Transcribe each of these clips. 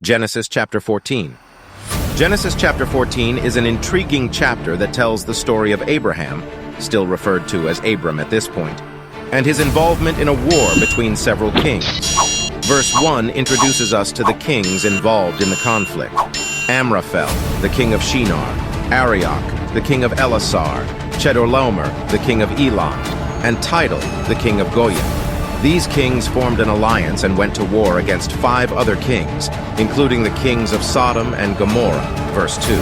Genesis chapter 14. Genesis chapter 14 is an intriguing chapter that tells the story of Abraham, still referred to as Abram at this point, and his involvement in a war between several kings. Verse 1 introduces us to the kings involved in the conflict. Amraphel, the king of Shinar; Arioch, the king of Elasar; Chedorlaomer, the king of Elam; and Tidal, the king of Goyim. These kings formed an alliance and went to war against 5 other kings, including the kings of Sodom and Gomorrah, verse 2.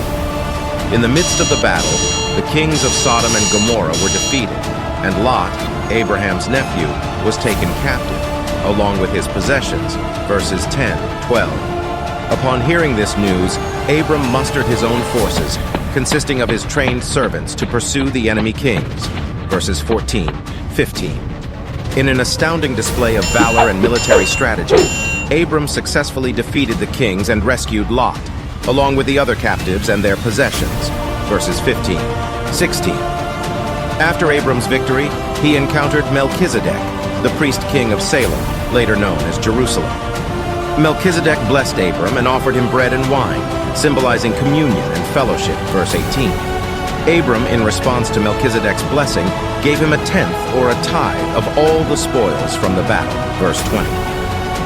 In the midst of the battle, the kings of Sodom and Gomorrah were defeated, and Lot, Abraham's nephew, was taken captive, along with his possessions, verses 10, 12. Upon hearing this news, Abram mustered his own forces, consisting of his trained servants, to pursue the enemy kings, verses 14, 15. In an astounding display of valor and military strategy, Abram successfully defeated the kings and rescued Lot, along with the other captives and their possessions, verses 15, 16. After Abram's victory, he encountered Melchizedek, the priest king of Salem, later known as Jerusalem. Melchizedek blessed Abram and offered him bread and wine, symbolizing communion and fellowship, verse 18. Abram, in response to Melchizedek's blessing, gave him a tenth or a tithe of all the spoils from the battle, verse 20.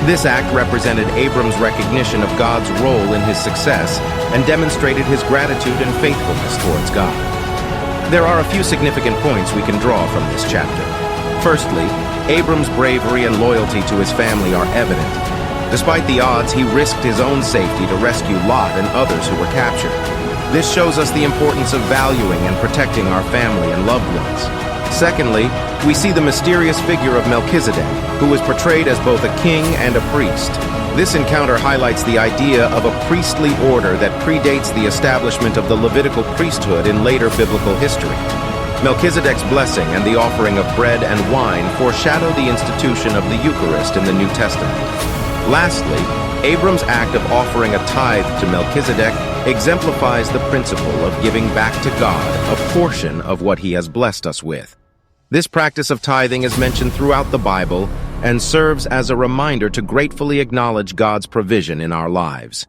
This act represented Abram's recognition of God's role in his success and demonstrated his gratitude and faithfulness towards God. There are a few significant points we can draw from this chapter. Firstly, Abram's bravery and loyalty to his family are evident. Despite the odds, he risked his own safety to rescue Lot and others who were captured. This shows us the importance of valuing and protecting our family and loved ones. Secondly, we see the mysterious figure of Melchizedek, who is portrayed as both a king and a priest. This encounter highlights the idea of a priestly order that predates the establishment of the Levitical priesthood in later biblical history. Melchizedek's blessing and the offering of bread and wine foreshadow the institution of the Eucharist in the New Testament. Lastly, Abram's act of offering a tithe to Melchizedek exemplifies the principle of giving back to God a portion of what he has blessed us with. This practice of tithing is mentioned throughout the Bible and serves as a reminder to gratefully acknowledge God's provision in our lives.